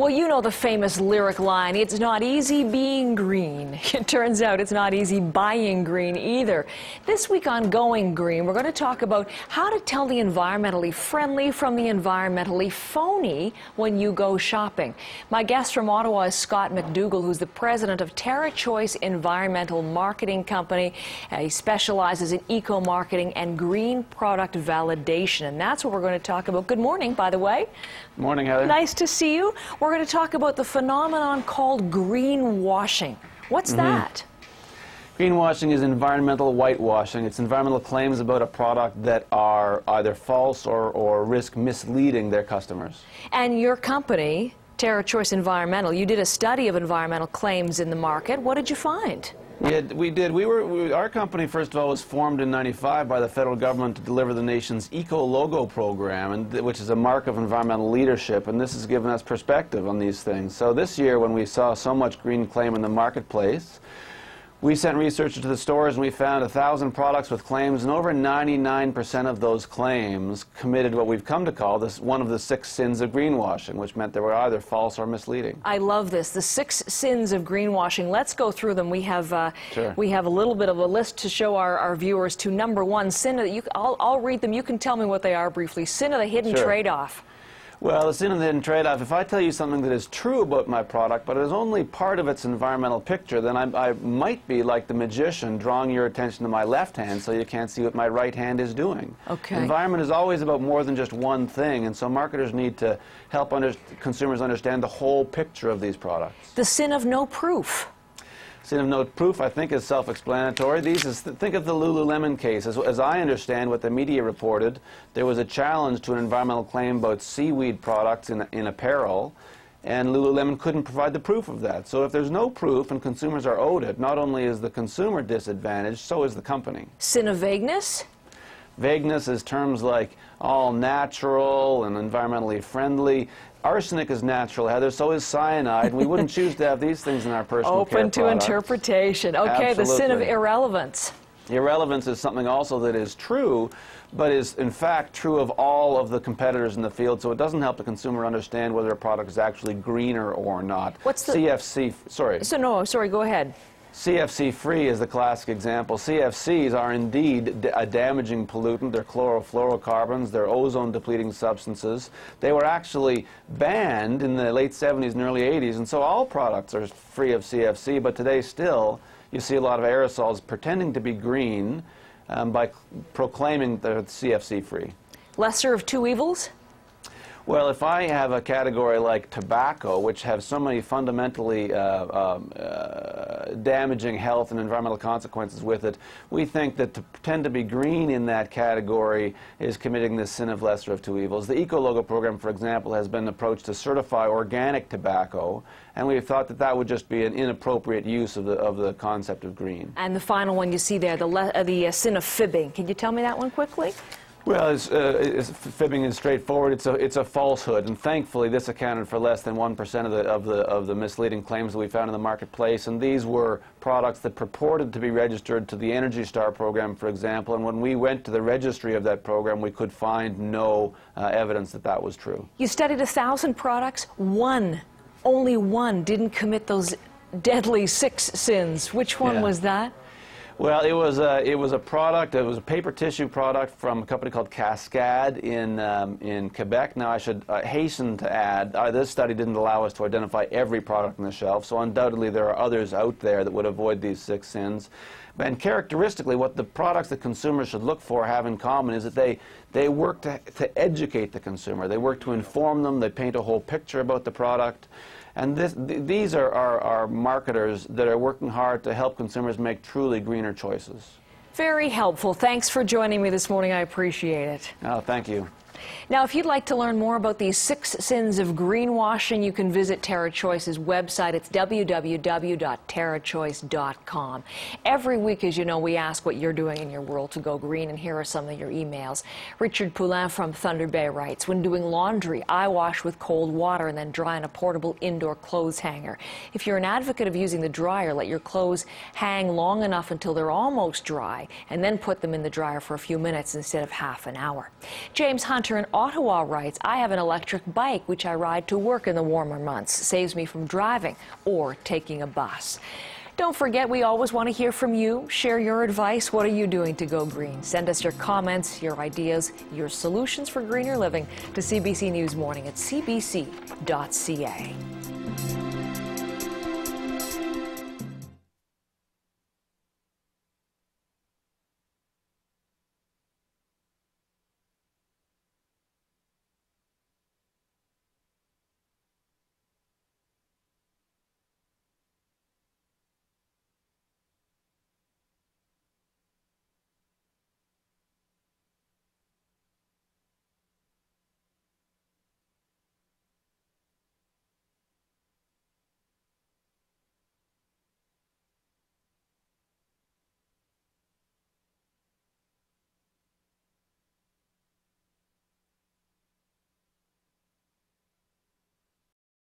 Well, you know the famous lyric line, "It's not easy being green." It turns out it's not easy buying green either. This week on Going Green, we're going to talk about how to tell the environmentally friendly from the environmentally phony when you go shopping. My guest from Ottawa is Scott McDougall, who's the president of TerraChoice Environmental Marketing Company. He specializes in eco-marketing and green product validation, and that's what we're going to talk about. Good morning, by the way. Good morning, Heather. Nice to see you. We're going to talk about the phenomenon called greenwashing. What's that? Greenwashing is environmental whitewashing. It's environmental claims about a product that are either false or risk misleading their customers. And your company, TerraChoice Environmental, you did a study of environmental claims in the market. What did you find? Yeah, we did. Our company, first of all, was formed in '95 by the federal government to deliver the nation's eco-logo program, which is a mark of environmental leadership, and this has given us perspective on these things. So this year, when we saw so much green claim in the marketplace, we sent researchers to the stores and we found 1,000 products with claims, and over 99% of those claims committed what we've come to call one of the 6 sins of greenwashing, which meant they were either false or misleading. I love this. The 6 sins of greenwashing. Let's go through them. We have Sure. we have a little bit of a list to show our viewers. To number 1, sin of the, I'll read them. You can tell me what they are briefly. Sin of the hidden Sure. trade-off. Well, the sin of the hidden trade-off, if I tell you something that is true about my product, but is only part of its environmental picture, then I might be like the magician drawing your attention to my left hand so you can't see what my right hand is doing. Okay. Environment is always about more than just one thing, and so marketers need to help consumers understand the whole picture of these products. The sin of no proof. Sin of no proof, I think, is self-explanatory. Think of the Lululemon case. As I understand what the media reported, there was a challenge to an environmental claim about seaweed products in apparel, and Lululemon couldn't provide the proof of that. So if there's no proof and consumers are owed it, not only is the consumer disadvantaged, so is the company. Sin of vagueness. Vagueness is terms like all natural and environmentally friendly. Arsenic is natural, Heather, so is cyanide, and we wouldn't choose to have these things in our personal care Open to products. interpretation. Okay, Absolutely. The sin of irrelevance. Irrelevance is something also that is true, but is in fact true of all of the competitors in the field, so it doesn't help the consumer understand whether a product is actually greener or not. What's the CFC, sorry. So no, sorry, go ahead. CFC-free is the classic example. CFCs are indeed a damaging pollutant. They're chlorofluorocarbons. They're ozone-depleting substances. They were actually banned in the late 70s and early 80s, and so all products are free of CFC, but today still you see a lot of aerosols pretending to be green by proclaiming they're CFC-free. Lesser of two evils? Well, if I have a category like tobacco, which have so many fundamentally damaging health and environmental consequences with it, we think that to pretend to be green in that category is committing the sin of lesser of two evils. The Eco-Logo program, for example, has been approached to certify organic tobacco, and we thought that that would just be an inappropriate use of the concept of green. And the final one you see there, the sin of fibbing. Can you tell me that one quickly? Well, fibbing is straightforward. It's a falsehood, and thankfully this accounted for less than 1% of the misleading claims that we found in the marketplace. And these were products that purported to be registered to the Energy Star program, for example. And when we went to the registry of that program, we could find no evidence that that was true. You studied 1,000 products. Only one didn't commit those deadly 6 sins. Which one was that? Well, it was a product. It was a paper tissue product from a company called Cascade in Quebec. Now, I should hasten to add, this study didn't allow us to identify every product on the shelf, so undoubtedly there are others out there that would avoid these 6 sins. And characteristically, what the products that consumers should look for have in common is that they work to educate the consumer. They work to inform them. They paint a whole picture about the product. And these are marketers that are working hard to help consumers make truly greener choices. Very helpful. Thanks for joining me this morning. I appreciate it. Oh, thank you. Now, if you'd like to learn more about these 6 sins of greenwashing, you can visit TerraChoice's website. It's www.terrachoice.com. Every week, as you know, we ask what you're doing in your world to go green, and here are some of your emails. Richard Poulin from Thunder Bay writes, when doing laundry, I wash with cold water and then dry in a portable indoor clothes hanger. If you're an advocate of using the dryer, let your clothes hang long enough until they're almost dry, and then put them in the dryer for a few minutes instead of half an hour. James Hunter realtor in Ottawa writes, I have an electric bike which I ride to work in the warmer months. Saves me from driving or taking a bus. Don't forget, we always want to hear from you. Share your advice. What are you doing to go green? Send us your comments, your ideas, your solutions for greener living to CBC News Morning at cbc.ca.